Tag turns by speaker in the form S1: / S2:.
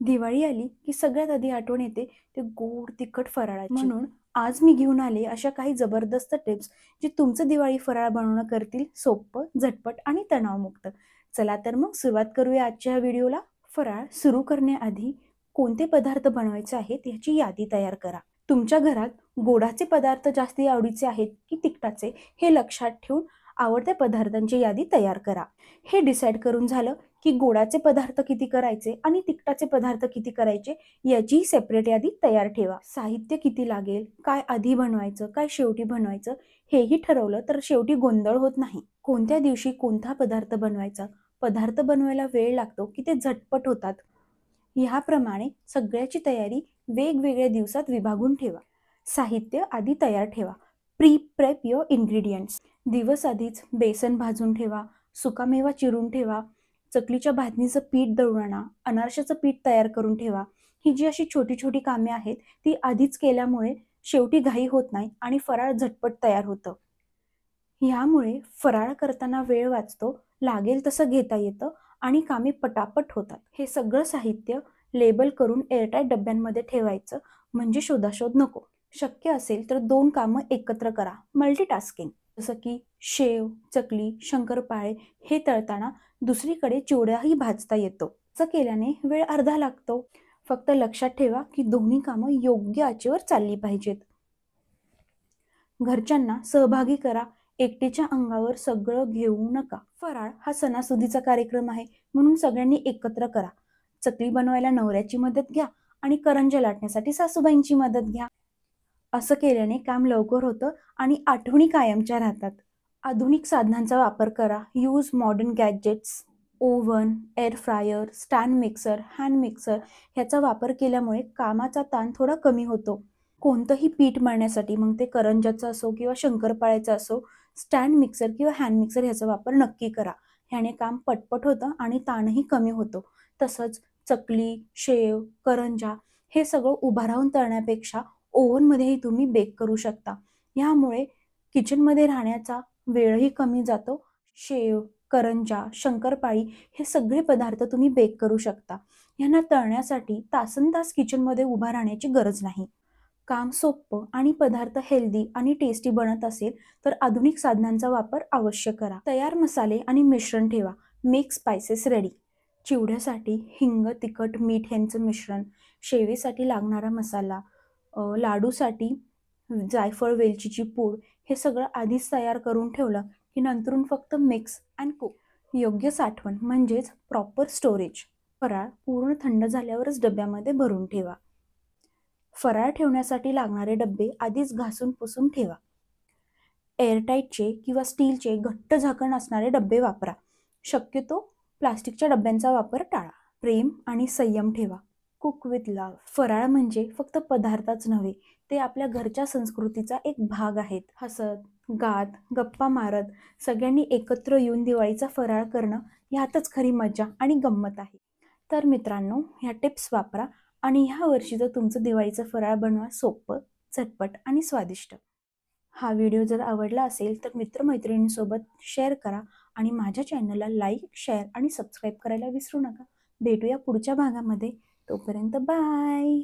S1: दिवाळी आली की सगळ्यात आधी आठवण येते ते गोड तिखट फराळाची. म्हणून आज मी घेऊन आले अशा काही जबरदस्त टिप्स जे तुमचं दिवाळी फराळ बनवणं करतील सोपं, झटपट आणि तणावमुक्त. चला तर मग सुरुवात करूया आजच्या व्हिडिओला. फराळ सुरू करण्याआधी कोणते पदार्थ बनवायचे आहेत याची यादी तयार करा. तुमच्या घरात गोडाचे पदार्थ जास्ती आवडीचे आहेत की तिखटाचे हे लक्षात ठेवून आवडत्या पदार्थांची यादी तयार करा. हे डिसाईड करून झालं की गोडाचे पदार्थ किती करायचे आणि तिखटाचे पदार्थ किती करायचे याची सेपरेट यादी तयार ठेवा. साहित्य किती लागेल, काय आधी बनवायचं, काय शेवटी बनवायचं हेही ठरवलं तर शेवटी गोंधळ होत नाही. कोणत्या दिवशी कोणता पदार्थ बनवायचा, पदार्थ बनवायला वेळ लागतो की ते झटपट होतात, ह्याप्रमाणे सगळ्याची तयारी वेगवेगळ्या दिवसात विभागून ठेवा. साहित्य आधी तयार ठेवा. Prep your ingredients. दिवस आधीच बेसन भाजून ठेवा, सुकामेवा चिरून ठेवा, चकलीच्या भाजणीचं पीठ दळून आणा, अनारशाचं पीठ तयार करून ठेवा. ही जी अशी छोटी छोटी कामे आहेत ती आधीच केल्यामुळे शेवटी घाई होत नाही आणि फराळ झटपट तयार होतं. ह्यामुळे फराळ करताना वेळ वाचतो, लागेल तसं घेता येतं आणि कामे पटापट होतात. हे सगळं साहित्य लेबल करून एअरटाईट डब्यांमध्ये ठेवायचं म्हणजे शोधाशोध नको. शक्य असेल तर 2 कामं एकत्र करा, मल्टीटास्किंग. जसं की शेव, चकली, शंकरपाळे हे तळताना दुसरीकडे चिवडाही भाजता येतो. असं केल्याने वेळ अर्धा लागतो. फक्त लक्षात ठेवा की दोन्ही कामं योग्य आचेवर चालली पाहिजेत. घरच्यांना सहभागी करा, एकटीच्या अंगावर सगळं घेऊ नका. फराळ हा सणासुदीचा कार्यक्रम आहे म्हणून सगळ्यांनी एकत्र करा. चकली बनवायला नवऱ्याची मदत घ्या आणि करंज्या लाटण्यासाठी सासूबाईंची मदत घ्या. असं केल्याने काम लवकर होतं आणि आठवणी कायमच्या राहतात. आधुनिक साधनांचा वापर करा. Use modern gadgets. Oven, air fryer, stand mixer, hand mixer ह्याचा वापर केल्यामुळे कामाचा ताण थोडा कमी होतो. कोणतंही पीठ मळण्यासाठी मग ते करंज्याचं असो किंवा शंकरपाळ्याचं असो, स्टँड मिक्सर किंवा हँड मिक्सर ह्याचा वापर नक्की करा. ह्याने काम पटपट होतं आणि ताणही कमी होतो. तसंच चकली, शेव, करंजा हे सगळं उभा राहून तळण्यापेक्षा ओव्हनमध्येही तुम्ही बेक करू शकता. ह्यामुळे किचनमध्ये राहण्याचा वेळही कमी जातो. शेव, करंजा, शंकरपाळी हे सगळे पदार्थ तुम्ही बेक करू शकता. ह्यांना तळण्यासाठी तासनतास किचनमध्ये उभा राहण्याची गरज नाही. काम सोपं आणि पदार्थ हेल्दी आणि टेस्टी बनत असेल तर आधुनिक साधनांचा वापर अवश्य करा. तयार मसाले आणि मिश्रण ठेवा. Make spices ready. चिवड्यासाठी हिंग, तिखट, मीठ यांचं मिश्रण, शेवेसाठी लागणारा मसाला, लाडूसाठी जायफळ, वेलचीची पूड हे सगळं आधीच तयार करून ठेवलं की नंतरून फक्त मिक्स अँड कुक. योग्य साठवण म्हणजेच प्रॉपर स्टोरेज. फराळ पूर्ण थंड झाल्यावरच डब्यामध्ये भरून ठेवा. फराळ ठेवण्यासाठी लागणारे डबे आधीच घासून पुसून ठेवा. एअरटाईटचे किंवा स्टीलचे घट्ट झाकण असणारे डबे वापरा. शक्यतो प्लास्टिकच्या डब्यांचा वापर टाळा. प्रेम आणि संयम ठेवा. Cook with love. फराळ म्हणजे फक्त पदार्थच नव्हे, ते आपल्या घरच्या संस्कृतीचा एक भाग आहेत. हसत, गात, गप्पा मारत सगळ्यांनी एकत्र येऊन दिवाळीचा फराळ करणं ह्यातच खरी मजा आणि गंमत आहे. तर मित्रांनो, ह्या टिप्स वापरा आणि ह्या वर्षीचं तुमचं दिवाळीचं फराळ बनवा सोपं, झटपट आणि स्वादिष्ट. हा व्हिडिओ जर आवडला असेल तर मित्रमैत्रिणींसोबत शेअर करा आणि माझ्या चॅनलला लाईक, शेअर आणि सबस्क्राईब करायला विसरू नका. भेटूया पुढच्या भागामध्ये. तोपर्यंत बाय.